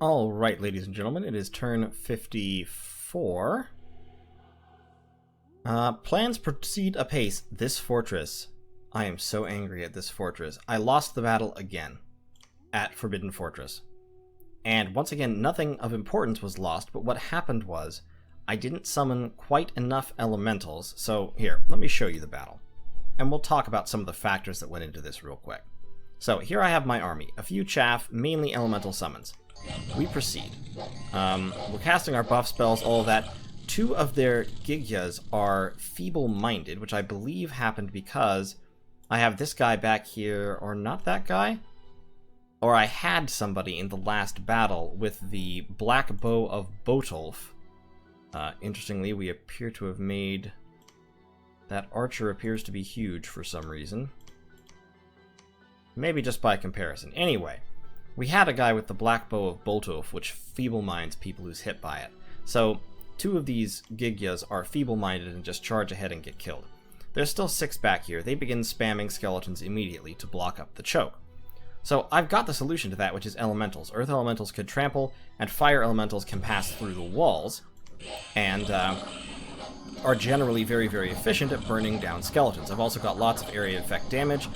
Alright, ladies and gentlemen, it is turn 54. Plans proceed apace. This fortress. I am so angry at this fortress. I lost the battle again at Forbidden Fortress. And once again, nothing of importance was lost, but what happened was I didn't summon quite enough elementals. So here, let me show you the battle. And we'll talk about some of the factors that went into this real quick. So here I have my army. A few chaff, mainly elemental summons. We proceed. We're casting our buff spells, all of that. Two of their Gigyas are feeble-minded, which I believe happened because I have this guy back here, or not that guy? Or I had somebody in the last battle with the Black Bow of Boudas. Interestingly, we appear to have made... That archer appears to be huge for some reason. Maybe just by comparison. Anyway, we had a guy with the Black Bow of Boudas, which feeble-minds people who's hit by it. So, two of these Gigyas are feeble-minded and just charge ahead and get killed. There's still 6 back here. They begin spamming skeletons immediately to block up the choke. So I've got the solution to that, which is elementals. Earth elementals can trample, and fire elementals can pass through the walls, and are generally very, very efficient at burning down skeletons. I've also got lots of area effect damage.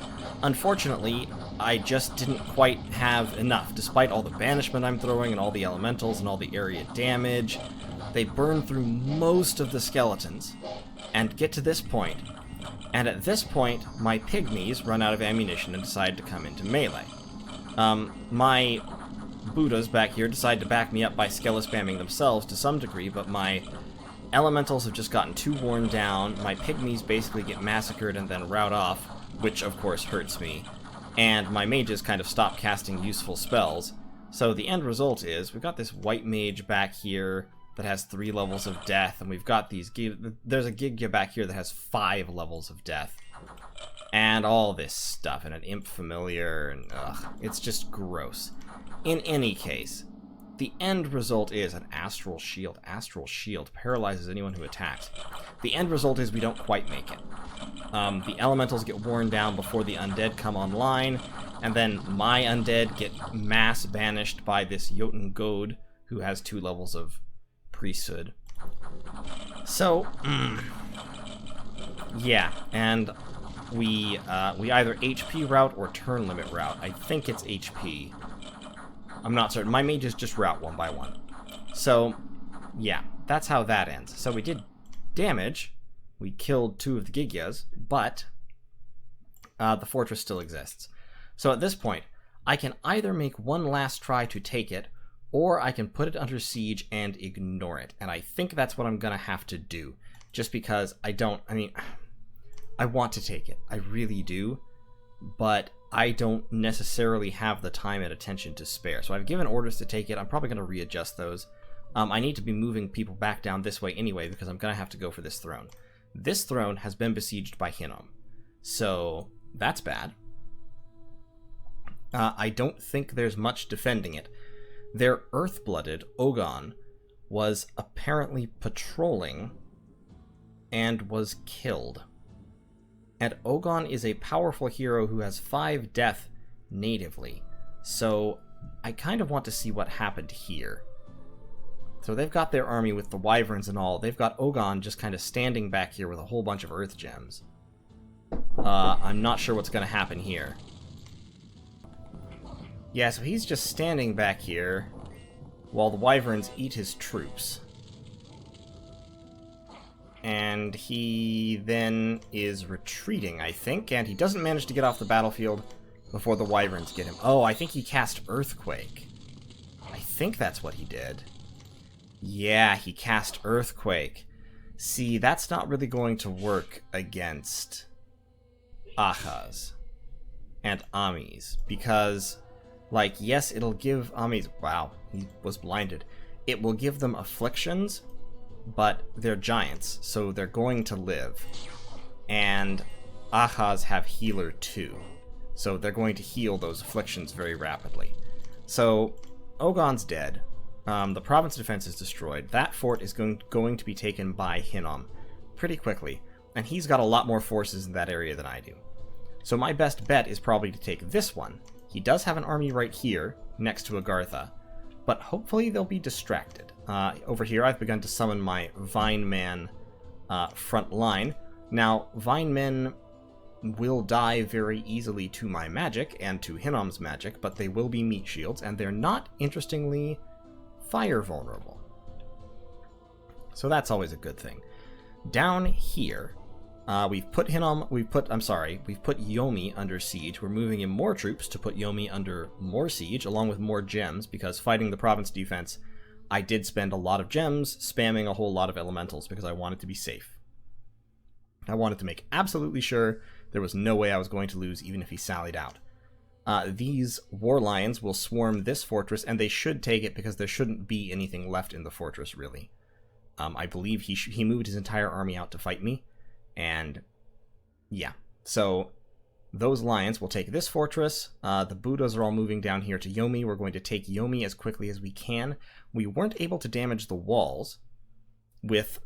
Unfortunately, I just didn't quite have enough. Despite all the banishment I'm throwing and all the elementals and all the area damage, they burn through most of the skeletons and get to this point. And at this point, my pygmies run out of ammunition and decide to come into melee. My Boudas back here decide to back me up by skele spamming themselves to some degree, but my elementals have just gotten too worn down. My pygmies basically get massacred and then rout off, which of course hurts me. And my mages kind of stop casting useful spells. So the end result is, we've got this white mage back here that has 3 levels of death, and we've got these... There's a Gigya back here that has 5 levels of death. And all this stuff, and an imp familiar, and ugh, it's just gross. In any case, the end result is an astral shield. Astral shield paralyzes anyone who attacks. The end result is we don't quite make it. The elementals get worn down before the undead come online, and then my undead get mass banished by this Jotun Goad, who has 2 levels of priesthood. So, yeah, and we either HP route or turn limit route. I think it's HP. I'm not certain. My mages just route one by one. So, yeah, that's how that ends. So we did damage. We killed 2 of the Gigyas, but the fortress still exists. So at this point, I can either make one last try to take it, or I can put it under siege and ignore it. And I think that's what I'm going to have to do. Just because I want to take it. I really do. But I don't necessarily have the time and attention to spare. So I've given orders to take it. I'm probably going to readjust those. I need to be moving people back down this way anyway, because I'm going to have to go for this throne. This throne has been besieged by Hinnom. So that's bad. I don't think there's much defending it. Their Earth-blooded, Ogon, was apparently patrolling and was killed. And Ogon is a powerful hero who has 5 death natively. So I kind of want to see what happened here. So they've got their army with the wyverns and all. They've got Ogon just kind of standing back here with a whole bunch of earth gems. I'm not sure what's going to happen here. Yeah, so he's just standing back here while the wyverns eat his troops. And he then is retreating, I think, and he doesn't manage to get off the battlefield before the wyverns get him. Oh, I think he cast Earthquake. I think that's what he did. Yeah, he cast Earthquake. See, that's not really going to work against Ahaz and Amis, because, like, yes, it'll give Amis... Wow, he was blinded. It will give them afflictions, but they're giants, so they're going to live. And Ahaz have healer too, so they're going to heal those afflictions very rapidly. So, Ogon's dead. The province defense is destroyed. That fort is going to be taken by Hinnom pretty quickly, and he's got a lot more forces in that area than I do. So my best bet is probably to take this one. He does have an army right here, next to Agartha, but hopefully they'll be distracted. Over here, I've begun to summon my Vine Man front line. Now, Vine Men will die very easily to my magic and to Hinnom's magic, but they will be meat shields, and they're not, interestingly, fire vulnerable. So that's always a good thing. Down here, we've put Yomi under siege. We're moving in more troops to put Yomi under more siege, along with more gems, because fighting the province defense, I did spend a lot of gems spamming a whole lot of elementals because I wanted to be safe. I wanted to make absolutely sure there was no way I was going to lose, even if he sallied out. These war lions will swarm this fortress, and they should take it because there shouldn't be anything left in the fortress, really. I believe he moved his entire army out to fight me, and yeah. So those lions will take this fortress. The Boudas are all moving down here to Yomi. We're going to take Yomi as quickly as we can. We weren't able to damage the walls with...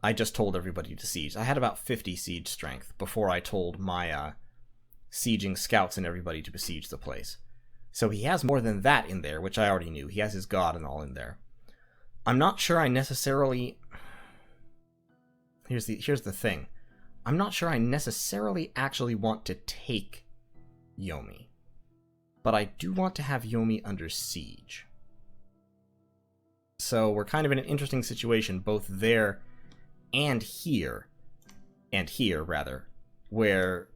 I just told everybody to siege. I had about 50 siege strength before I told my sieging scouts and everybody to besiege the place. So he has more than that in there, which I already knew. He has his god and all in there. I'm not sure I necessarily... Here's the thing. I'm not sure I necessarily actually want to take Yomi. But I do want to have Yomi under siege. So we're kind of in an interesting situation, both there and here, where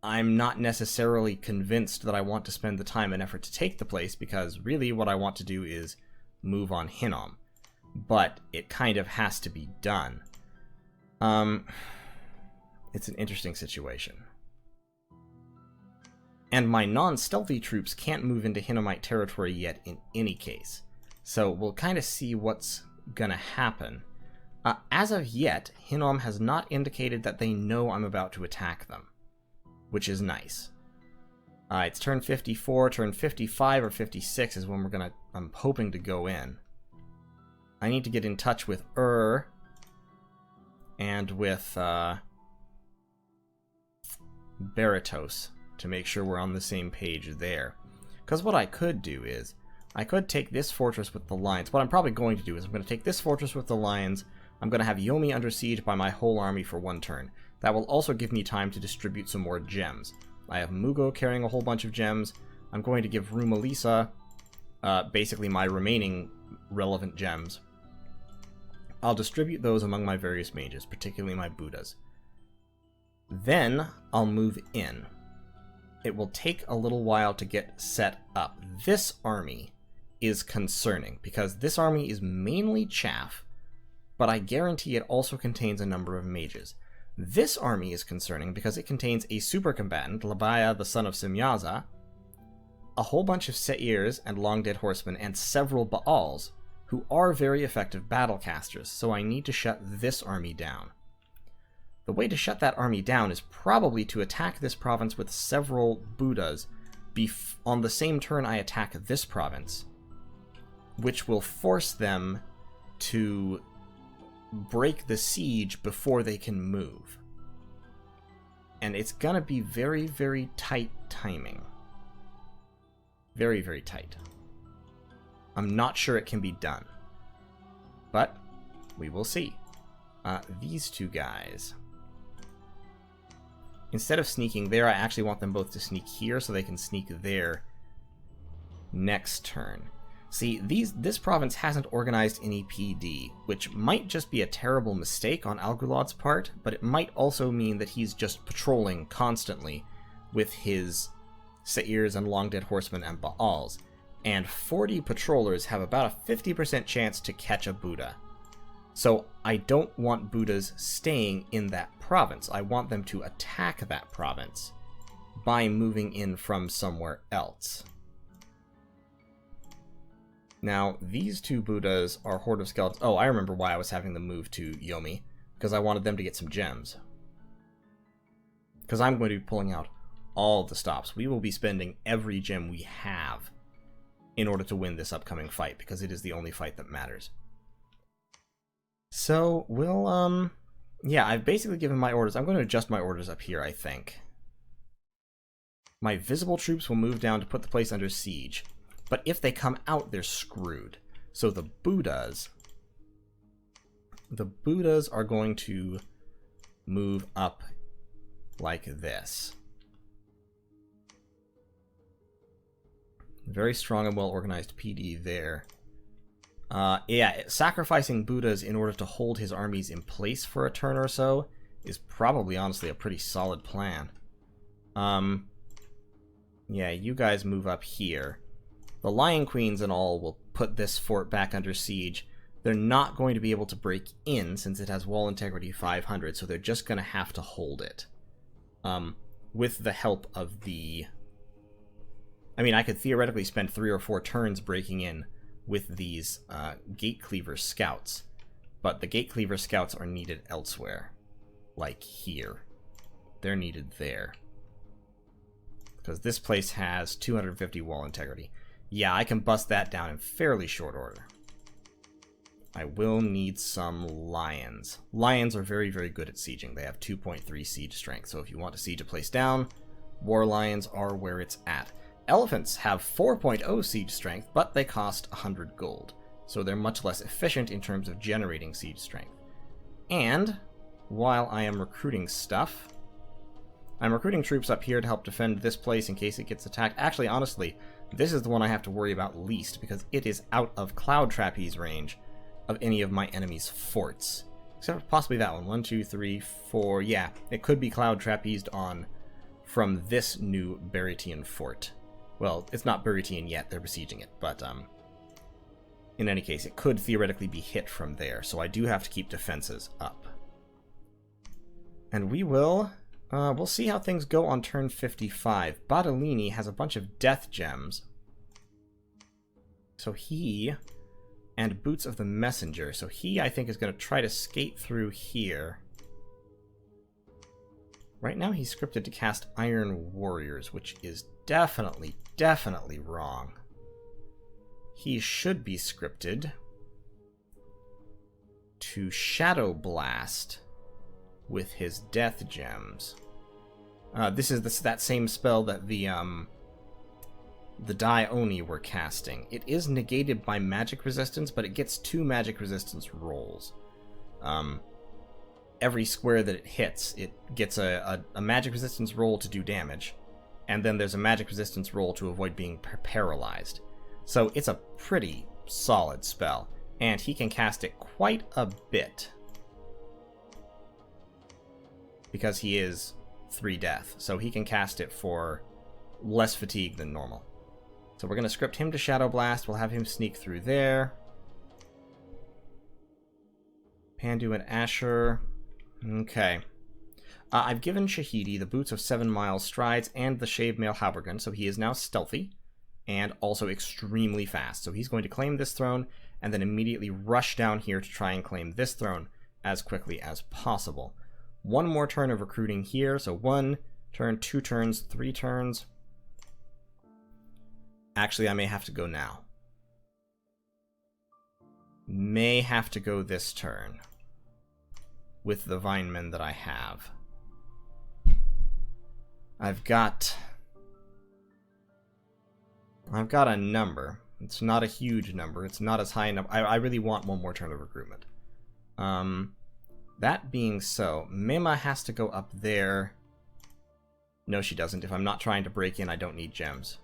I'm not necessarily convinced that I want to spend the time and effort to take the place, because really what I want to do is move on Hinnom. But it kind of has to be done. It's an interesting situation. And my non-stealthy troops can't move into Hinnomite territory yet in any case. So we'll kind of see what's gonna happen. As of yet, Hinnom has not indicated that they know I'm about to attack them, which is nice. It's turn 54, turn 55 or 56 is when I'm hoping to go in. I need to get in touch with and with Baratos to make sure we're on the same page there. Because what I could do is, I could take this fortress with the lions. What I'm probably going to do is I'm going to take this fortress with the lions. I'm going to have Yomi under siege by my whole army for one turn. That will also give me time to distribute some more gems. I have Mugo carrying a whole bunch of gems. I'm going to give Rumalisa basically my remaining relevant gems. I'll distribute those among my various mages, particularly my Boudas. Then I'll move in. It will take a little while to get set up. This army is concerning, because this army is mainly chaff, but I guarantee it also contains a number of mages. This army is concerning because it contains a super combatant, Labaya, the son of Simyaza, a whole bunch of Seirs and long-dead horsemen, and several Baals, who are very effective battlecasters, so I need to shut this army down. The way to shut that army down is probably to attack this province with several Boudas on the same turn I attack this province, which will force them to break the siege before they can move. And it's gonna be very, very tight timing. Very, very tight. I'm not sure it can be done, but we will see. These two guys, instead of sneaking there, I actually want them both to sneak here so they can sneak there next turn. See, this province hasn't organized any PD, which might just be a terrible mistake on Algulad's part, but it might also mean that he's just patrolling constantly with his Seirs and long-dead horsemen and Baals. And 40 patrollers have about a 50% chance to catch a Bouda. So I don't want Boudas staying in that province. I want them to attack that province by moving in from somewhere else. Now, these two Boudas are Horde of Skeletons. Oh, I remember why I was having them move to Yomi. Because I wanted them to get some gems. Because I'm going to be pulling out all the stops. We will be spending every gem we have in order to win this upcoming fight, because it is the only fight that matters. So, we'll, yeah, I've basically given my orders. I'm going to adjust my orders up here, I think. My visible troops will move down to put the place under siege. But if they come out, they're screwed. So the Boudas are going to move up like this. Very strong and well-organized PD there. Yeah, sacrificing Boudas in order to hold his armies in place for a turn or so is probably, honestly, a pretty solid plan. Yeah, you guys move up here. The Lion Queens and all will put this fort back under siege. They're not going to be able to break in since it has wall integrity 500, so they're just going to have to hold it. With the help of the... I mean, I could theoretically spend 3 or 4 turns breaking in with these Gate Cleaver Scouts, but the Gate Cleaver Scouts are needed elsewhere. Like here. They're needed there. Because this place has 250 wall integrity. Yeah, I can bust that down in fairly short order. I will need some lions. Lions are very, very good at sieging. They have 2.3 siege strength, so if you want to siege a place down, war lions are where it's at. Elephants have 4.0 siege strength, but they cost 100 gold, so they're much less efficient in terms of generating siege strength. And, while I am recruiting stuff, I'm recruiting troops up here to help defend this place in case it gets attacked. Actually, honestly, this is the one I have to worry about least, because it is out of Cloud Trapeze range of any of my enemy's forts. Except for possibly that one. 1, 2, 3, 4. Yeah, it could be Cloud Trapezed on from this new Beritian fort. Well, it's not Beritian yet, they're besieging it, but in any case, it could theoretically be hit from there, so I do have to keep defenses up. And we will... we'll see how things go on turn 55. Badalini has a bunch of death gems. So he... and Boots of the Messenger. So he, I think, is going to try to skate through here. Right now he's scripted to cast Iron Warriors, which is definitely wrong. He should be scripted to Shadow Blast with his death gems. This is that same spell that the Dai Oni were casting. It is negated by magic resistance, but it gets 2 magic resistance rolls. Every square that it hits, it gets a magic resistance roll to do damage, and then there's a magic resistance roll to avoid being paralyzed. So it's a pretty solid spell, and he can cast it quite a bit. Because he is 3 death, so he can cast it for less fatigue than normal. So we're going to script him to Shadow Blast. We'll have him sneak through there. Pandu and Asher. Okay. I've given Shahidi the Boots of 7 Mile Strides and the Shave Mail Halbergun, so he is now stealthy and also extremely fast. So he's going to claim this throne and then immediately rush down here to try and claim this throne as quickly as possible. 1 more turn of recruiting here, so 1 turn, 2 turns, 3 turns. Actually, I may have to go now. May have to go this turn with the Vinemen that I have. I've got a number. It's not a huge number. It's not as high enough. I really want 1 more turn of recruitment. That being so, Mima has to go up there. No, she doesn't. If I'm not trying to break in, I don't need gems.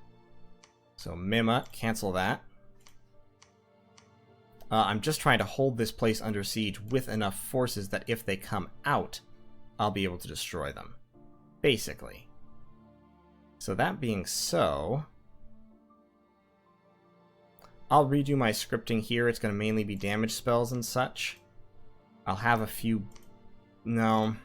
So Mima, cancel that. I'm just trying to hold this place under siege with enough forces that if they come out, I'll be able to destroy them. Basically. So that being so, I'll redo my scripting here. It's going to mainly be damage spells and such. I'll have a few... No.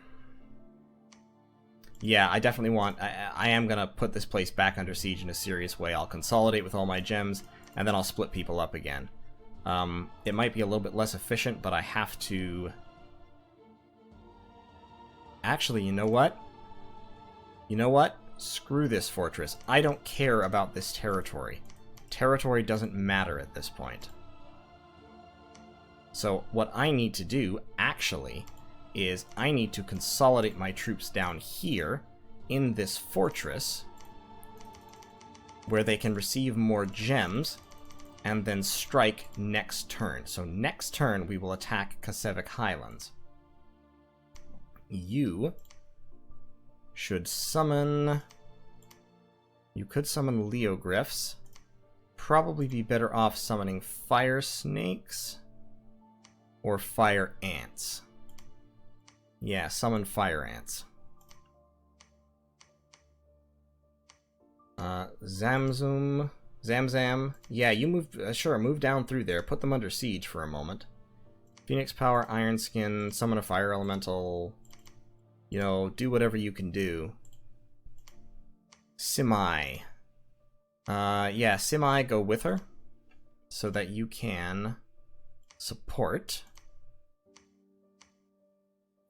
Yeah, I definitely want... I am going to put this place back under siege in a serious way. I'll consolidate with all my gems, and then I'll split people up again. It might be a little bit less efficient, but I have to... Actually, you know what? You know what? Screw this fortress. I don't care about this territory. Territory doesn't matter at this point. So what I need to do, actually, is I need to consolidate my troops down here in this fortress. where they can receive more gems and then strike next turn. So next turn we will attack Kasevik Highlands. You should summon... You could summon Leogryphs. Probably be better off summoning Fire Snakes or Fire Ants. Yeah, summon Fire Ants. Zamzam. Yeah, you move... sure, move down through there. Put them under siege for a moment. Phoenix Power, Iron Skin, summon a Fire Elemental. You know, do whatever you can do. Simai. Yeah, Simai, go with her. So that you can support.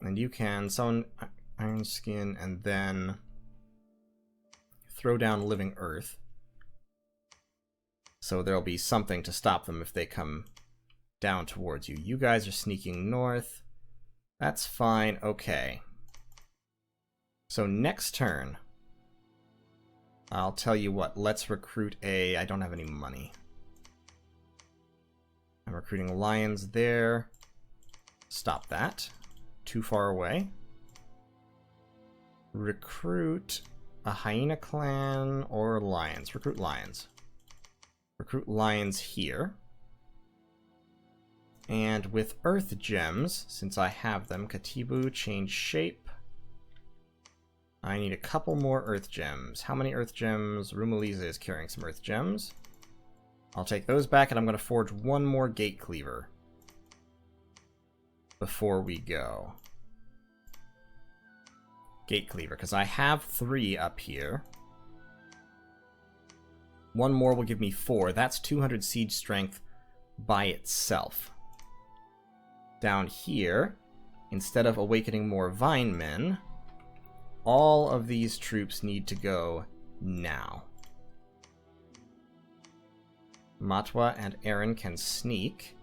And you can summon Iron Skin and then throw down Living Earth. So there'll be something to stop them if they come down towards you. You guys are sneaking north. That's fine. Okay. So next turn, I'll tell you what. Let's recruit a... I don't have any money. I'm recruiting lions there. Stop that. Too far away. Recruit a hyena clan or lions. Recruit lions. Recruit lions here. And with earth gems, since I have them, Katibu, change shape. I need a couple more earth gems. How many earth gems? Rumaliza is carrying some earth gems. I'll take those back, and I'm going to forge one more gate cleaver before we go. Gate cleaver, because I have 3 up here. One more will give me 4. That's 200 siege strength by itself. Down here, instead of awakening more vine men, all of these troops need to go now. Matwa and Aaron can sneak.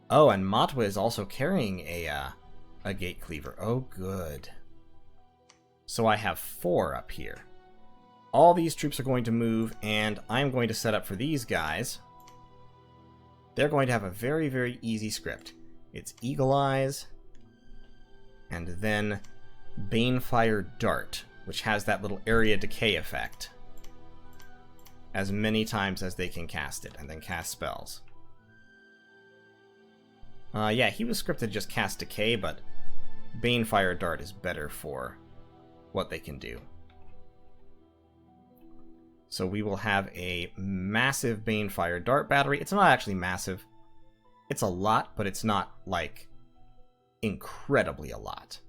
Oh, and Matwa is also carrying a gate cleaver. Oh, good. So I have 4 up here. All these troops are going to move, and I'm going to set up for these guys. They're going to have a very, very easy script. It's Eagle Eyes, and then Banefire Dart, which has that little area decay effect. As many times as they can cast it, and then cast spells. Yeah, he was scripted to just cast decay, but Banefire Dart is better for what they can do. So we will have a massive Banefire Dart battery. It's not actually massive. It's a lot, but it's not, like, incredibly a lot.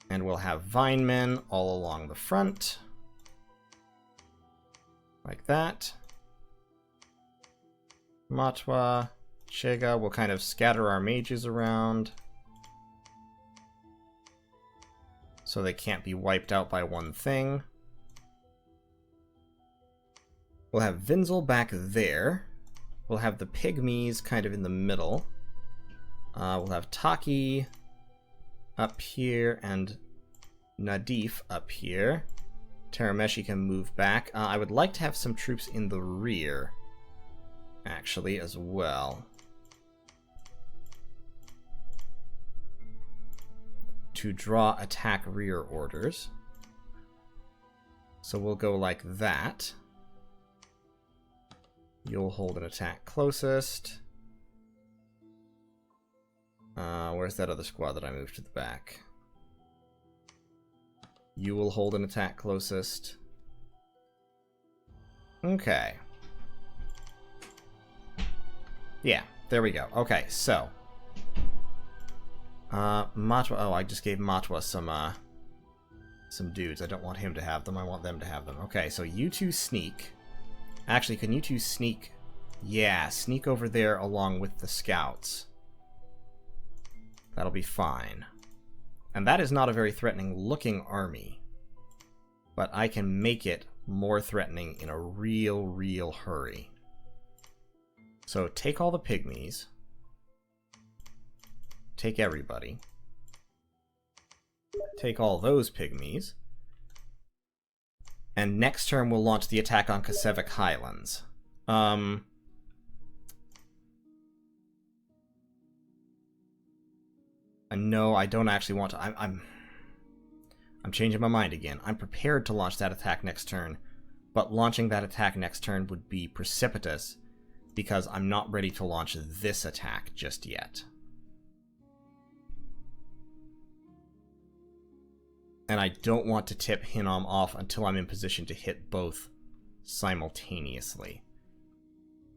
And we'll have Vine Men all along the front. Like that. Matwa, Chega will kind of scatter our mages around, so they can't be wiped out by one thing. We'll have Vinzel back there. We'll have the Pygmies kind of in the middle. We'll have Taki up here and Nadif up here. Tarameshi can move back. I would like to have some troops in the rear, actually, as well. To draw attack rear orders. So we'll go like that. You'll hold an attack closest. Where's that other squad that I moved to the back? You will hold an attack closest. Okay. Yeah, there we go. Okay, so Matwa. Oh, I just gave Matwa some dudes. I don't want him to have them. I want them to have them. Okay, so you two sneak. Actually, can you two sneak? Yeah, sneak over there along with the scouts. That'll be fine. And that is not a very threatening looking army, but I can make it more threatening in a real hurry. So take all the pygmies. Take everybody. Take all those pygmies. And next turn we'll launch the attack on Kasevik Highlands. No, I don't actually want to. I'm changing my mind again. I'm prepared to launch that attack next turn, but launching that attack next turn would be precipitous because I'm not ready to launch this attack just yet. And I don't want to tip Hinnom off until I'm in position to hit both simultaneously.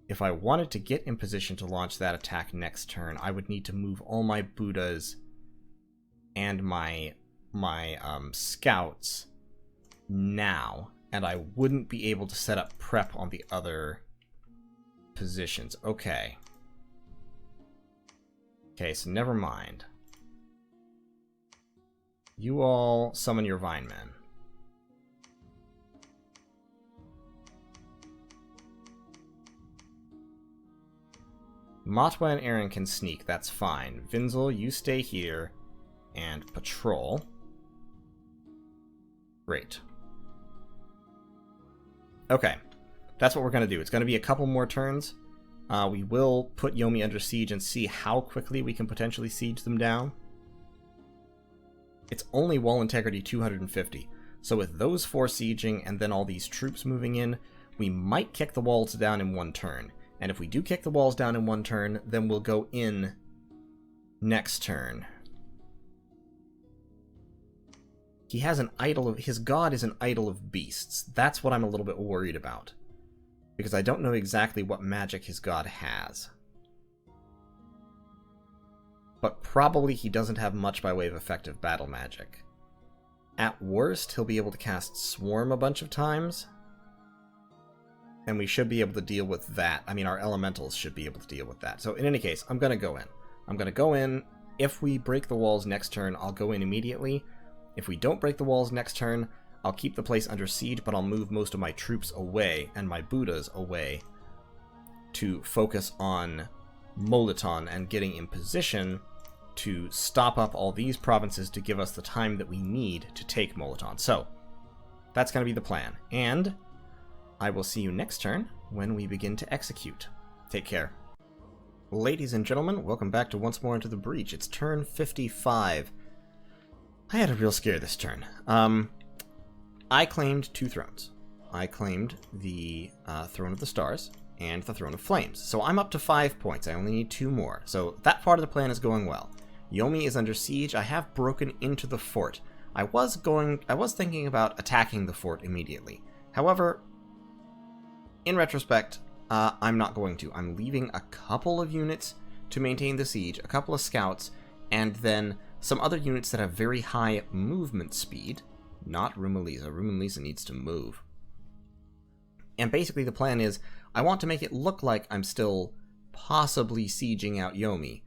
If I wanted to get in position to launch that attack next turn, I would need to move all my Boudas and my scouts now, and I wouldn't be able to set up prep on the other positions. Okay, so never mind. You all summon your Vine Men. Matwa and Aaron can sneak, that's fine. Vinzel, you stay here and patrol. Great. Okay, that's what we're going to do. It's going to be a couple more turns. We will put Yomi under siege and see how quickly we can potentially siege them down. It's only wall integrity 250, so with those 4 sieging and then all these troops moving in, we might kick the walls down in 1 turn. And if we do kick the walls down in 1 turn, then we'll go in next turn. He has an idol of... His god is an idol of beasts. That's what I'm a little bit worried about, because I don't know exactly what magic his god has. But probably he doesn't have much by way of effective battle magic. At worst, he'll be able to cast Swarm a bunch of times, and we should be able to deal with that. I mean, our elementals should be able to deal with that. So in any case, I'm going to go in. I'm going to go in. If we break the walls next turn, I'll go in immediately. If we don't break the walls next turn, I'll keep the place under siege, but I'll move most of my troops away, and my Boudas away, to focus on Moliton and getting in position to stop up all these provinces to give us the time that we need to take Moliton. So, that's going to be the plan. And I will see you next turn when we begin to execute. Take care. Ladies and gentlemen, welcome back to Once More Into the Breach. It's turn 55. I had a real scare this turn. I claimed 2 thrones. I claimed the Throne of the Stars and the Throne of Flames. So I'm up to 5 points. I only need 2 more. So that part of the plan is going well. Yomi is under siege. I have broken into the fort. I was thinking about attacking the fort immediately. However, in retrospect, I'm not going to. I'm leaving a couple of units to maintain the siege, a couple of scouts, and then some other units that have very high movement speed. Not Rumeliza. Rumeliza needs to move. And basically the plan is, I want to make it look like I'm still possibly sieging out Yomi,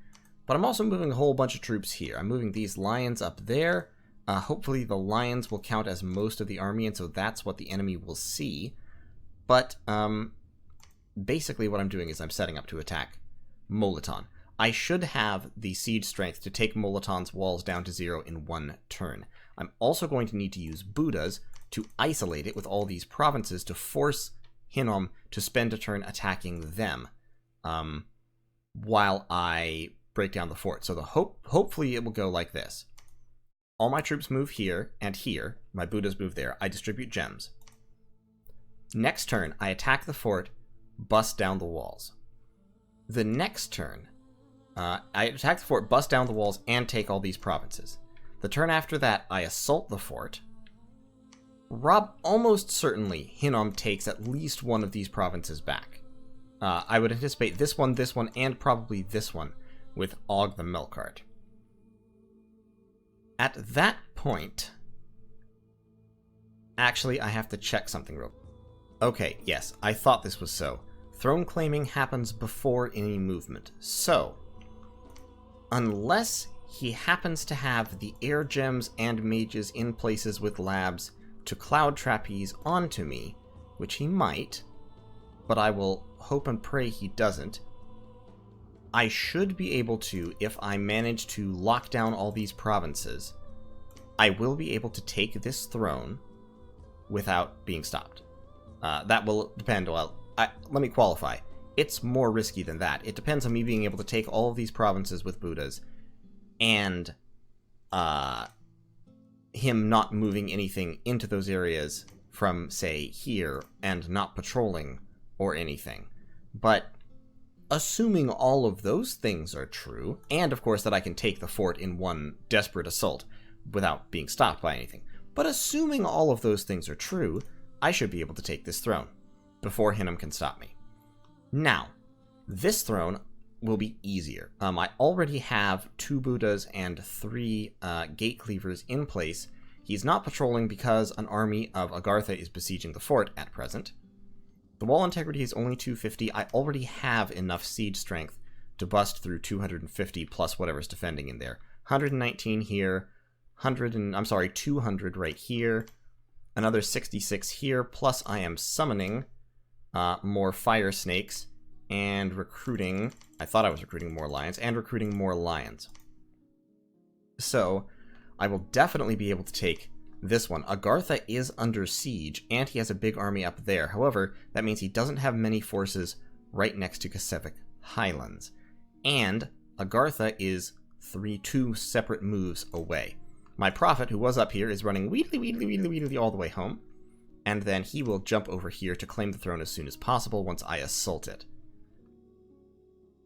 but I'm also moving a whole bunch of troops here. I'm moving these lions up there. Hopefully the lions will count as most of the army, and so that's what the enemy will see. But basically what I'm doing is I'm setting up to attack Moliton. I should have the siege strength to take Moliton's walls down to 0 in 1 turn. I'm also going to need to use Boudas to isolate it with all these provinces to force Hinnom to spend a turn attacking them while I break down the fort. So hopefully it will go like this. All my troops move here and here. My Boudas move there. I distribute gems. Next turn, I attack the fort, bust down the walls. The next turn, I attack the fort, bust down the walls, and take all these provinces. The turn after that, I assault the fort. Almost certainly, Hinnom takes at least one of these provinces back. I would anticipate this one, and probably this one, with Og the Melkart. At that point... Actually, I have to check something real quick. Okay, yes, I thought this was so. Throne claiming happens before any movement. So, unless he happens to have the air gems and mages in places with labs to cloud trapeze onto me, which he might, but I will hope and pray he doesn't, I should be able to, if I manage to lock down all these provinces, I will be able to take this throne without being stopped. That will depend. Well, let me qualify. It's more risky than that. It depends on me being able to take all of these provinces with Boudas and him not moving anything into those areas from, say, here and not patrolling or anything. But assuming all of those things are true, and of course that I can take the fort in one desperate assault without being stopped by anything, but assuming all of those things are true, I should be able to take this throne before Hinnom can stop me. Now, this throne will be easier. I already have 2 Boudas and 3 gate cleavers in place. He's not patrolling because an army of Agartha is besieging the fort at present. The wall integrity is only 250. I already have enough siege strength to bust through 250 plus whatever's defending in there. 119 here, 200 right here, another 66 here, plus I am summoning more fire snakes and recruiting, I thought I was recruiting more lions, and recruiting more lions. So, I will definitely be able to take this one. Agartha is under siege, and he has a big army up there. However, that means he doesn't have many forces right next to Kasevik Highlands. And Agartha is 2 separate moves away. My prophet, who was up here, is running wheedly all the way home. And then he will jump over here to claim the throne as soon as possible once I assault it.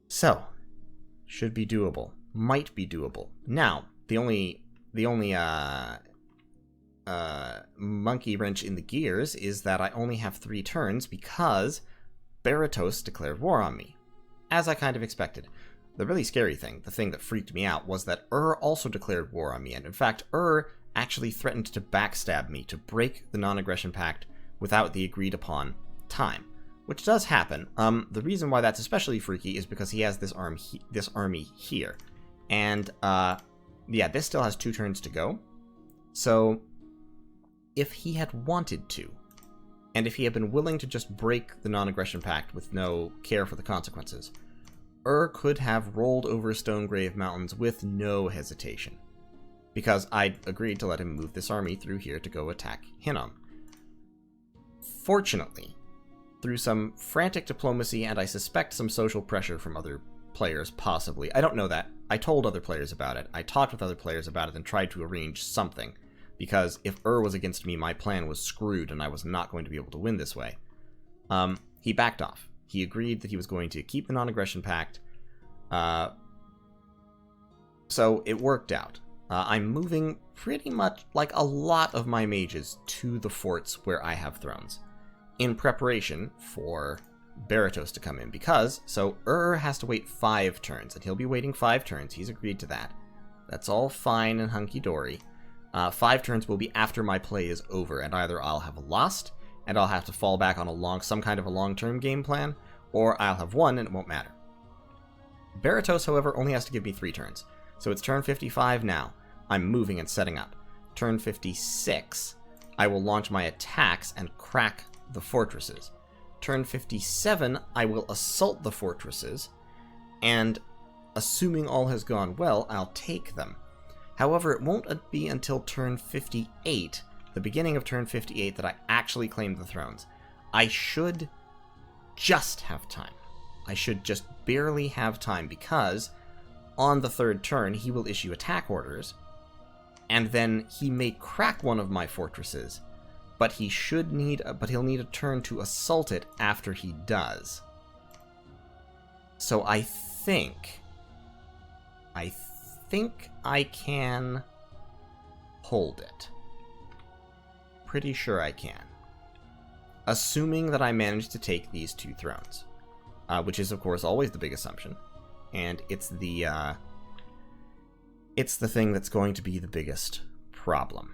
So, should be doable. Might be doable. Now, the only monkey wrench in the gears is that I only have 3 turns because Baratos declared war on me, as I kind of expected. The really scary thing, the thing that freaked me out, was that also declared war on me, and in fact, actually threatened to backstab me, to break the non-aggression pact without the agreed-upon time, which does happen. The reason why that's especially freaky is because he has this army here, and yeah, this still has 2 turns to go. So, if he had wanted to, and if he had been willing to just break the non-aggression pact with no care for the consequences, could have rolled over Stonegrave Mountains with no hesitation, because I'd agreed to let him move this army through here to go attack Hinnom. Fortunately, through some frantic diplomacy and I suspect some social pressure from other players, possibly, I don't know that, I told other players about it, I talked with other players about it and tried to arrange something, because if was against me, my plan was screwed and I was not going to be able to win this way. He backed off. He agreed that he was going to keep the non-aggression pact, so it worked out. I'm moving pretty much like a lot of my mages to the forts where I have thrones, in preparation for Baratos to come in, because, has to wait 5 turns, and he'll be waiting 5 turns, he's agreed to that. That's all fine and hunky-dory. 5 turns will be after my play is over, and either I'll have lost, and I'll have to fall back on some kind of a long-term game plan, or I'll have won and it won't matter. Baratos, however, only has to give me 3 turns, so it's turn 55 now. I'm moving and setting up. Turn 56, I will launch my attacks and crack the fortresses. Turn 57, I will assault the fortresses, and assuming all has gone well, I'll take them. However, it won't be until turn 58, the beginning of turn 58, that I actually claim the thrones. I should just have time. I should just barely have time, because on the 3rd turn, he will issue attack orders, and then he may crack one of my fortresses, but he'll need a turn to assault it after he does. So I think I can hold it. Pretty sure I can. Assuming that I manage to take these 2 thrones. Which is, of course, always the big assumption. And it's the thing that's going to be the biggest problem.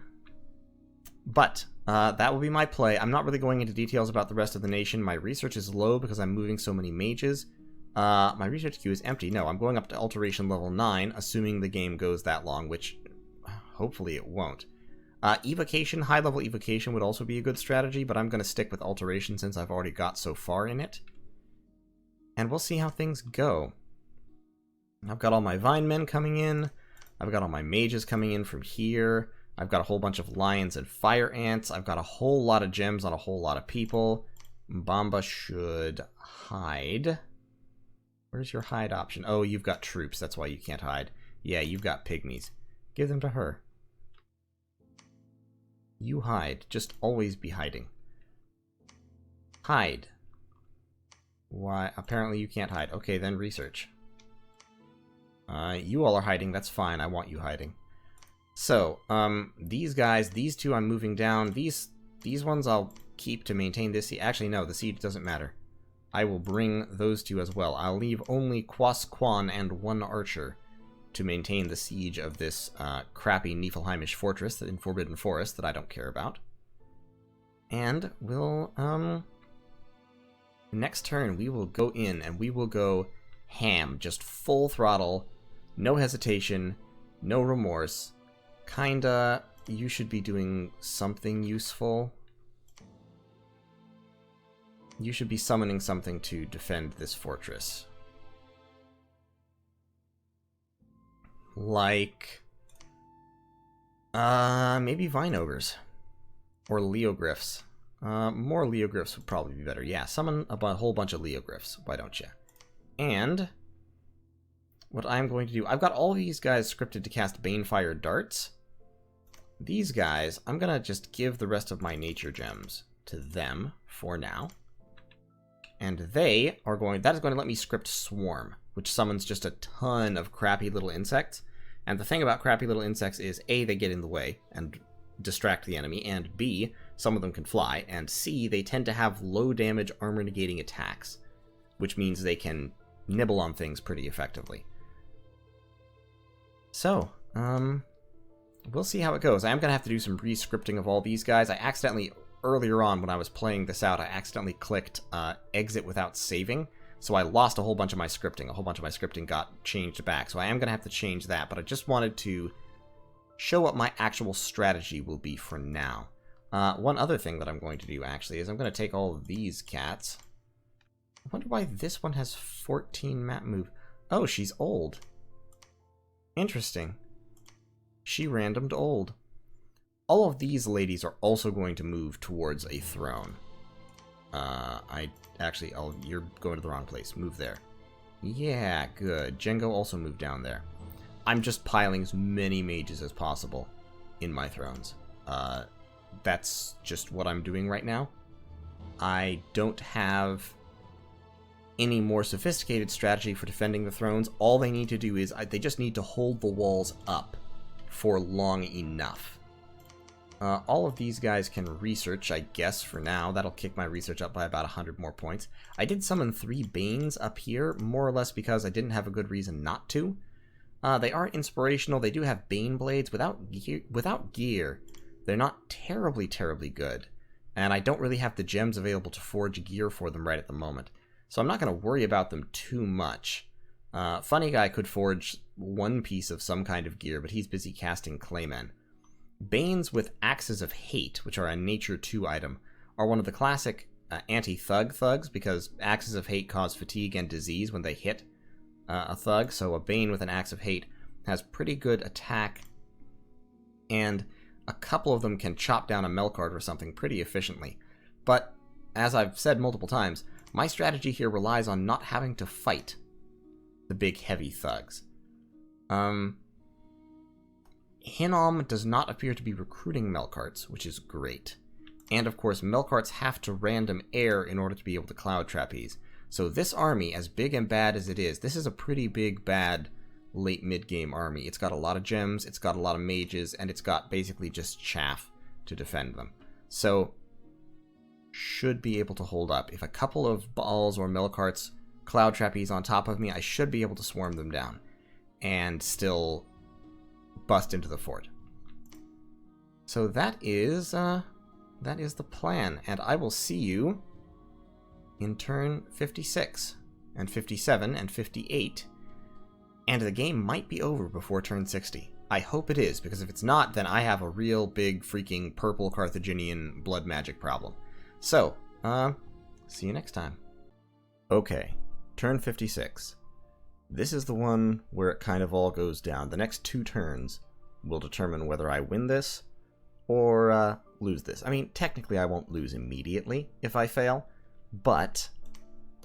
But, that will be my play. I'm not really going into details about the rest of the nation. My research is low because I'm moving so many mages. My research queue is empty. No, I'm going up to alteration level 9, assuming the game goes that long, which hopefully it won't. Evocation, high-level evocation would also be a good strategy, but I'm going to stick with alteration since I've already got so far in it. And we'll see how things go. I've got all my vine men coming in. I've got all my mages coming in from here. I've got a whole bunch of lions and fire ants. I've got a whole lot of gems on a whole lot of people. Bamba should hide. Where's your hide option? Oh, you've got troops. That's why you can't hide. Yeah, you've got pygmies. Give them to her. You hide. Just always be hiding. Hide. Why? Apparently you can't hide. Okay, then research. You all are hiding. That's fine. I want you hiding. So, these guys, these two I'm moving down. These ones I'll keep to maintain this siege. Actually, no, the siege doesn't matter. I will bring those two as well. I'll leave only Quas Quan and one archer to maintain the siege of this crappy Niflheimish fortress in Forbidden Forest that I don't care about. And we'll, next turn we will go in and we will go ham. Just full throttle, no hesitation, no remorse. Kinda, you should be doing something useful. You should be summoning something to defend this fortress. Like, maybe Vine Ogres. Or Leogryphs. More Leogryphs would probably be better. Yeah, summon a whole bunch of Leogryphs, why don't you? And what I'm going to do, I've got all these guys scripted to cast Banefire Darts. These guys, I'm going to just give the rest of my nature gems to them for now. And they are going, that is going to let me script Swarm, which summons just a ton of crappy little insects. And the thing about crappy little insects is, A, they get in the way and distract the enemy, and B, some of them can fly, and C, they tend to have low damage armor negating attacks, which means they can nibble on things pretty effectively. So, we'll see how it goes. I am going to have to do some re-scripting of all these guys. I accidentally, earlier on when I was playing this out, I accidentally clicked exit without saving, so I lost a whole bunch of my scripting. A whole bunch of my scripting got changed back, so I am going to have to change that, but I just wanted to show what my actual strategy will be for now. One other thing that I'm going to do, actually, is I'm going to take all of these cats. I wonder why this one has 14 map move. Oh, she's old. Interesting. She randomed old. All of these ladies are also going to move towards a throne. You're going to the wrong place. Move there. Yeah, good. Jengo also moved down there. I'm just piling as many mages as possible in my thrones. That's just what I'm doing right now. I don't have any more sophisticated strategy for defending the thrones. All they need to do is, they just need to hold the walls up for long enough. All of these guys can research, I guess, for now. That'll kick my research up by about 100 more points. I did summon 3 Banes up here, more or less because I didn't have a good reason not to. They are inspirational. They do have Bane Blades. Without gear, they're not terribly, terribly good. And I don't really have the gems available to forge gear for them right at the moment. So I'm not going to worry about them too much. Funny Guy could forge one piece of some kind of gear, but he's busy casting Claymen. Banes with Axes of Hate, which are a Nature 2 item, are one of the classic anti-thug thugs, because Axes of Hate cause fatigue and disease when they hit a thug, so a Bane with an Axe of Hate has pretty good attack, and a couple of them can chop down a Melkart or something pretty efficiently. But, as I've said multiple times, my strategy here relies on not having to fight the big heavy thugs. Hinnom does not appear to be recruiting Melkarts, which is great. And of course, Melkarts have to random air in order to be able to cloud trapeze. So this army, as big and bad as it is, this is a pretty big, bad, late mid-game army. It's got a lot of gems, it's got a lot of mages, and it's got basically just chaff to defend them. So, should be able to hold up. If a couple of balls or Melkarts cloud trapeze on top of me, I should be able to swarm them down and still bust into the fort. So that is the plan, and I will see you in turn 56 and 57 and 58, and the game might be over before turn 60. I hope it is, because if it's not, then I have a real big freaking purple Carthaginian blood magic problem. So, see you next time. Okay, turn 56. This is the one where it kind of all goes down. The next 2 turns will determine whether I win this or lose this. I mean, technically I won't lose immediately if I fail, but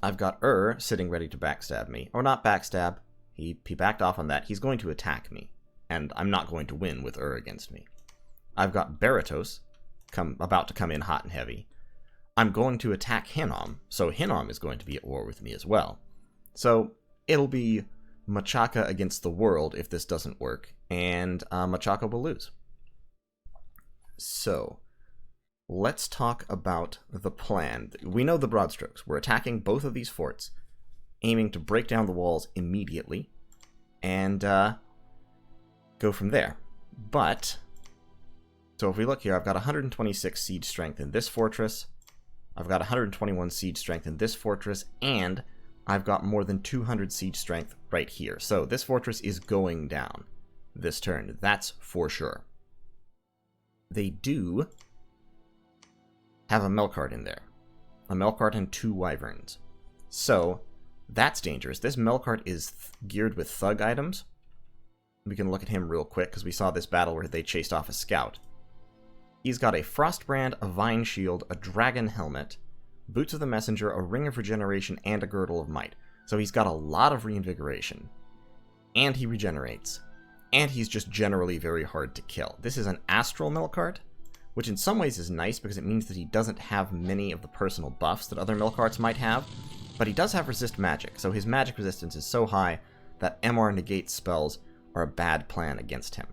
I've got sitting ready to backstab me. Or not backstab, he backed off on that. He's going to attack me, and I'm not going to win with against me. I've got Beratos about to come in hot and heavy. I'm going to attack Hinnom, so Hinnom is going to be at war with me as well. So it'll be Machaka against the world if this doesn't work, and Machaka will lose. So, let's talk about the plan. We know the broad strokes. We're attacking both of these forts, aiming to break down the walls immediately, and go from there. But, so if we look here, I've got 126 siege strength in this fortress, I've got 121 siege strength in this fortress, and I've got more than 200 siege strength right here. So this fortress is going down this turn, that's for sure. They do have a Melkart in there. A Melkart and 2 Wyverns. So, that's dangerous. This Melkart is geared with thug items. We can look at him real quick, because we saw this battle where they chased off a scout. He's got a Frostbrand, a Vine Shield, a Dragon Helmet, Boots of the Messenger, a Ring of Regeneration, and a Girdle of Might. So he's got a lot of reinvigoration. And he regenerates. And he's just generally very hard to kill. This is an Astral Melkart, which in some ways is nice because it means that he doesn't have many of the personal buffs that other Melkarts might have, but he does have resist magic, so his magic resistance is so high that MR negate spells are a bad plan against him.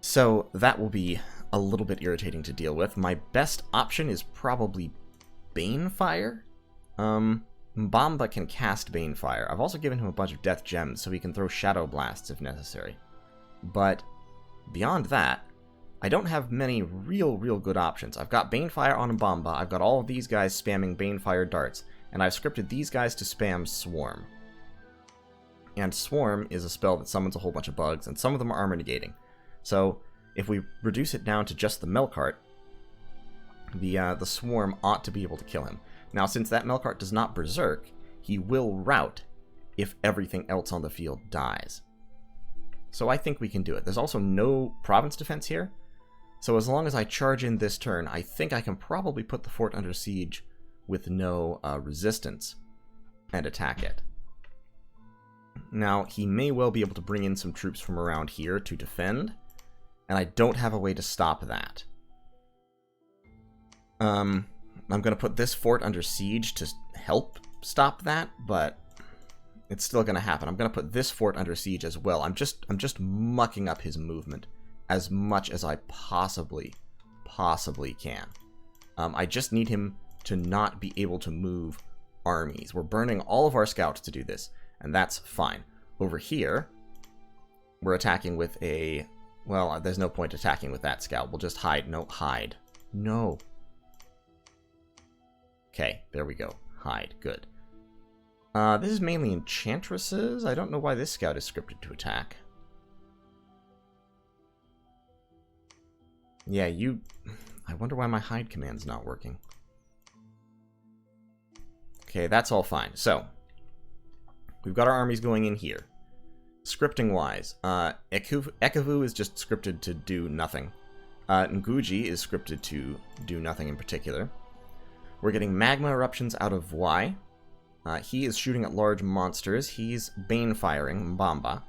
So that will be a little bit irritating to deal with. My best option is probably Banefire. Mbamba can cast Banefire. I've also given him a bunch of death gems so he can throw Shadow Blasts if necessary. But beyond that, I don't have many real good options. I've got Banefire on Mbamba, I've got all of these guys spamming Banefire darts, and I've scripted these guys to spam Swarm. And Swarm is a spell that summons a whole bunch of bugs, and some of them are armor negating. So if we reduce it down to just the Melkart, the Swarm ought to be able to kill him. Now, since that Melkart does not berserk, he will rout if everything else on the field dies. So I think we can do it. There's also no province defense here, so as long as I charge in this turn, I think I can probably put the fort under siege with no resistance and attack it. Now, he may well be able to bring in some troops from around here to defend, and I don't have a way to stop that. I'm going to put this fort under siege to help stop that, but it's still going to happen. I'm going to put this fort under siege as well. I'm just mucking up his movement as much as I possibly can. I just need him to not be able to move armies. We're burning all of our scouts to do this, and that's fine. Over here, we're attacking with a... Well, there's no point attacking with that scout. We'll just hide. No, hide. No. Okay, there we go. Hide. Good. This is mainly enchantresses. I don't know why this scout is scripted to attack. Yeah, I wonder why my hide command's not working. Okay, that's all fine. So, we've got our armies going in here. Scripting-wise, Ekavu is just scripted to do nothing. Nguji is scripted to do nothing in particular. We're getting magma eruptions out of Y. He is shooting at large monsters. He's bane-firing Mbamba.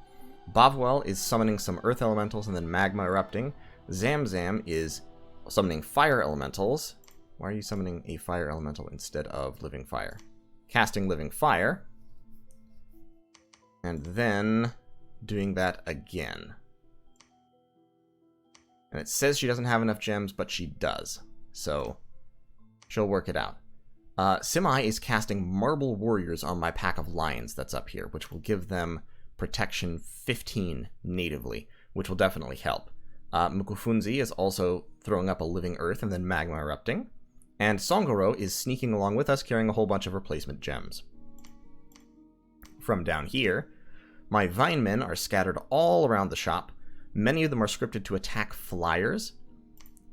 Bavwell is summoning some earth elementals and then magma erupting. Zamzam is summoning fire elementals. Why are you summoning a fire elemental instead of living fire? Casting living fire. And then doing that again. And it says she doesn't have enough gems, but she does. So she'll work it out. Simai is casting Marble Warriors on my pack of lions that's up here, which will give them protection 15 natively, which will definitely help. Mkufunzi is also throwing up a living earth and then magma erupting. And Songoro is sneaking along with us, carrying a whole bunch of replacement gems. From down here, my vine men are scattered all around the shop. Many of them are scripted to attack flyers.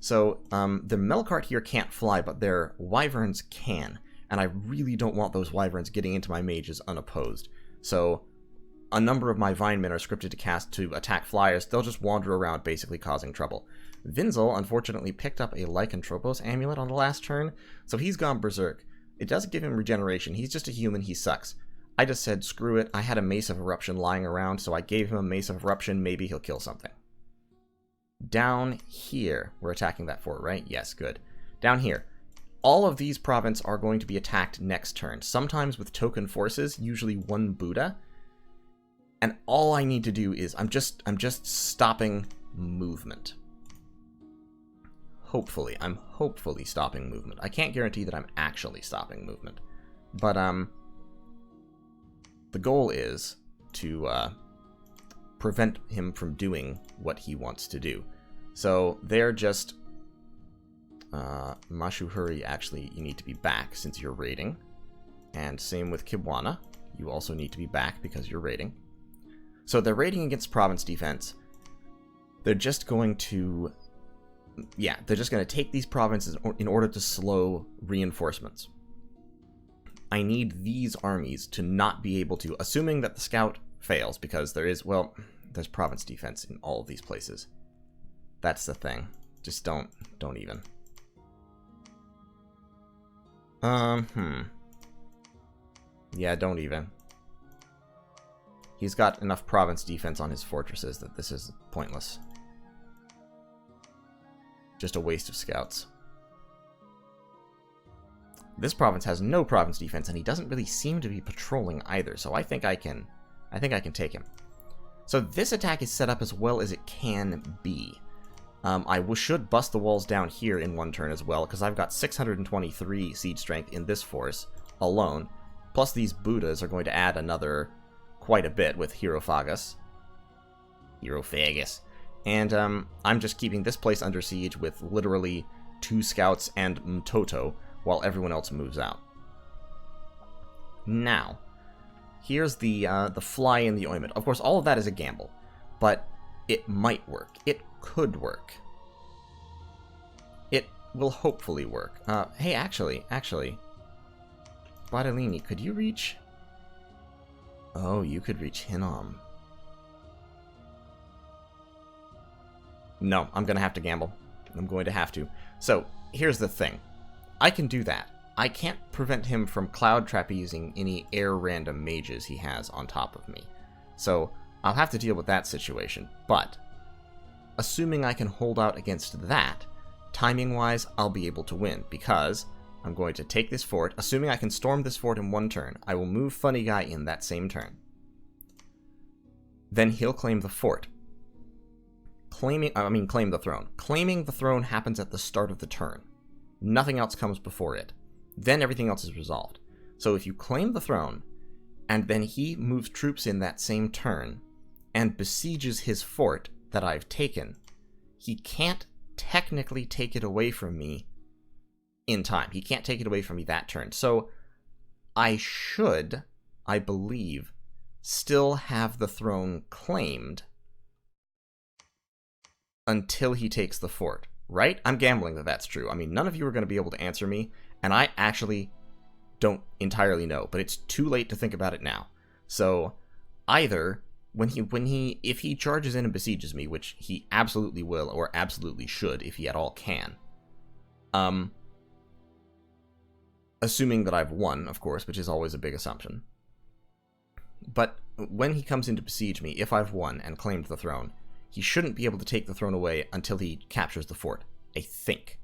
So, the Melkart here can't fly, but their wyverns can. And I really don't want those wyverns getting into my mages unopposed. So, a number of my Vinemen are scripted to cast to attack flyers. They'll just wander around, basically causing trouble. Vinzel, unfortunately, picked up a Lycanthropos amulet on the last turn, so he's gone berserk. It doesn't give him regeneration. He's just a human. He sucks. I just said, screw it. I had a Mace of Eruption lying around, so I gave him a Mace of Eruption. Maybe he'll kill something. Down here. We're attacking that fort, right? Yes, good. Down here. All of these provinces are going to be attacked next turn, sometimes with token forces, usually one Bouda. And all I need to do is, I'm just stopping movement. Hopefully. I'm hopefully stopping movement. I can't guarantee that I'm actually stopping movement. But, the goal is to, prevent him from doing what he wants to do. So, they're just... Mashuhuri, actually, you need to be back since you're raiding. And same with Kibwana. You also need to be back because you're raiding. So they're raiding against province defense. They're just going to... Yeah, they're just going to take these provinces in order to slow reinforcements. I need these armies to not be able to... Assuming that the scout fails, because there is... Well, there's province defense in all of these places. That's the thing. Just don't even. Yeah, don't even. He's got enough province defense on his fortresses that this is pointless. Just a waste of scouts. This province has no province defense, and he doesn't really seem to be patrolling either, so I think I can take him. So this attack is set up as well as it can be. I should bust the walls down here in one turn as well, because I've got 623 siege strength in this force alone. Plus these Boudas are going to add another quite a bit with Hierophagus. And I'm just keeping this place under siege with literally 2 scouts and Mtoto while everyone else moves out. Now, here's the fly in the ointment. Of course, all of that is a gamble, but it might work. It could work. It will hopefully work. Hey, actually, Bartolini, could you reach... Oh, you could reach Hinnom. No, I'm going to have to gamble. I'm going to have to. So, here's the thing. I can do that. I can't prevent him from cloud trapezing any air random mages he has on top of me. So, I'll have to deal with that situation. But, assuming I can hold out against that, timing-wise, I'll be able to win. Because I'm going to take this fort. Assuming I can storm this fort in one turn, I will move Funny Guy in that same turn. Then he'll claim the fort. Claim the throne. Claiming the throne happens at the start of the turn. Nothing else comes before it. Then everything else is resolved. So if you claim the throne, and then he moves troops in that same turn, and besieges his fort that I've taken, he can't technically take it away from me in time. He can't take it away from me that turn. So I should, I believe, still have the throne claimed until he takes the fort, right? I'm gambling that that's true. I mean, none of you are going to be able to answer me, and I actually don't entirely know, but it's too late to think about it now. So either if he charges in and besieges me, which he absolutely will, or absolutely should, if he at all can, assuming that I've won, of course, which is always a big assumption. But when he comes in to besiege me, if I've won and claimed the throne, he shouldn't be able to take the throne away until he captures the fort, I think.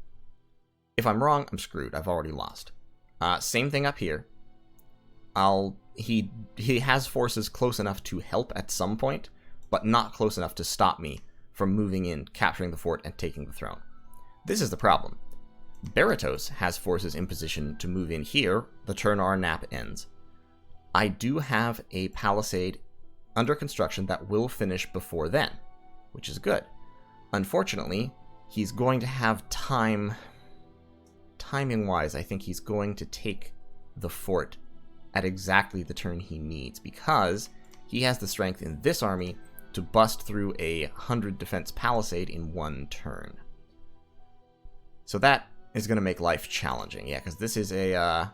If I'm wrong, I'm screwed. I've already lost. Same thing up here. He has forces close enough to help at some point, but not close enough to stop me from moving in, capturing the fort, and taking the throne. This is the problem. Baratos has forces in position to move in here the turn our nap ends. I do have a palisade under construction that will finish before then, which is good. Unfortunately, he's going to have time... Timing-wise, I think he's going to take the fort at exactly the turn he needs, because he has the strength in this army to bust through a 100 defense palisade in one turn. So that is going to make life challenging, yeah, because this is a...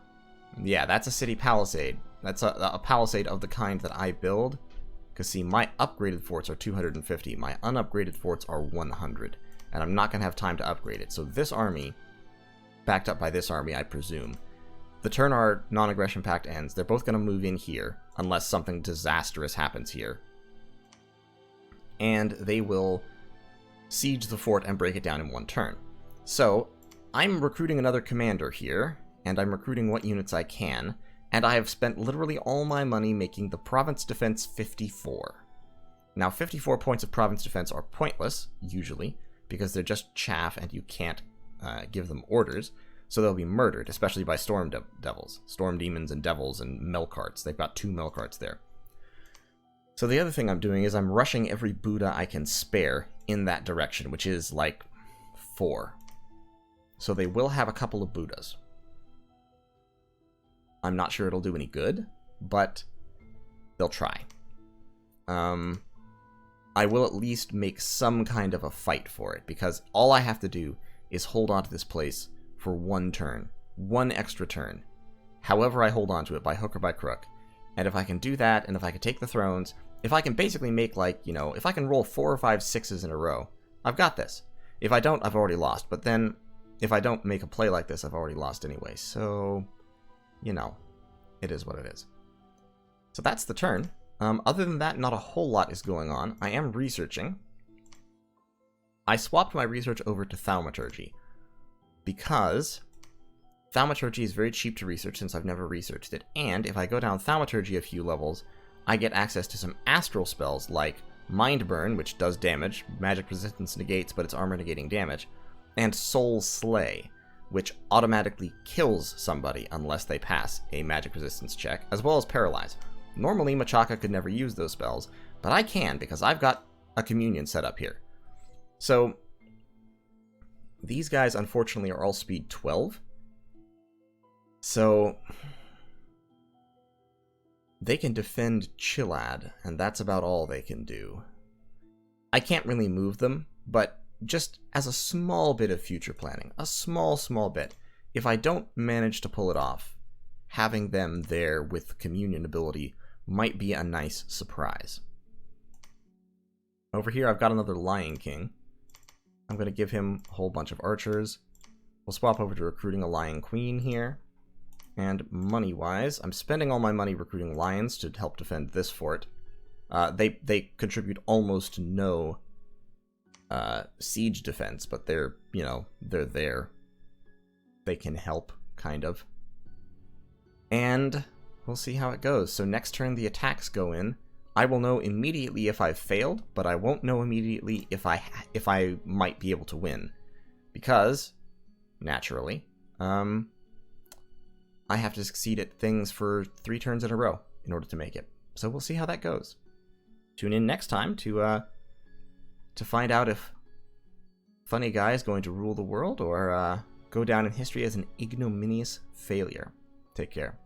yeah, that's a city palisade. That's a palisade of the kind that I build, Because see, my upgraded forts are 250, my unupgraded forts are 100, and I'm not going to have time to upgrade it. So this army, backed up by this army, I presume, the turn our non-aggression pact ends, they're both going to move in here, unless something disastrous happens here. And they will siege the fort and break it down in one turn. So, I'm recruiting another commander here, and I'm recruiting what units I can, and I have spent literally all my money making the province defense 54. Now, 54 points of province defense are pointless, usually, because they're just chaff and you can't give them orders, so they'll be murdered, especially by storm devils. Storm demons and devils and Melkarts. They've got 2 Melkarts there. So the other thing I'm doing is I'm rushing every Bouda I can spare in that direction, which is like 4. So they will have a couple of Boudas. I'm not sure it'll do any good, but they'll try. I will at least make some kind of a fight for it, because all I have to do is hold on to this place for 1 turn. 1 extra turn. However I hold on to it, by hook or by crook. And if I can do that, and if I can take the thrones, if I can basically make, like, you know, if I can roll 4 or 5 6s in a row, I've got this. If I don't, I've already lost. But then, if I don't make a play like this, I've already lost anyway. So, you know, it is what it is. So that's the turn. Other than that, not a whole lot is going on. I am researching. I swapped my research over to thaumaturgy, because thaumaturgy is very cheap to research since I've never researched it, and if I go down thaumaturgy a few levels, I get access to some astral spells like Mind Burn, which does damage, magic resistance negates, but it's armor negating damage, and Soul Slay, which automatically kills somebody unless they pass a magic resistance check, as well as Paralyze. Normally, Machaka could never use those spells, but I can because I've got a communion set up here. So, these guys, unfortunately, are all speed 12. So, they can defend Chilad, and that's about all they can do. I can't really move them, but just as a small bit of future planning, a small bit, if I don't manage to pull it off, having them there with communion ability might be a nice surprise. Over here, I've got another Lion King. I'm going to give him a whole bunch of archers. We'll swap over to recruiting a Lion Queen here. And money-wise, I'm spending all my money recruiting lions to help defend this fort. They contribute almost no siege defense, but they're, you know, they're there. They can help, kind of. And we'll see how it goes. So next turn the attacks go in. I will know immediately if I've failed, but I won't know immediately if I might be able to win. Because, naturally, I have to succeed at things for 3 turns in a row in order to make it. So we'll see how that goes. Tune in next time to find out if Funny Guy is going to rule the world or go down in history as an ignominious failure. Take care.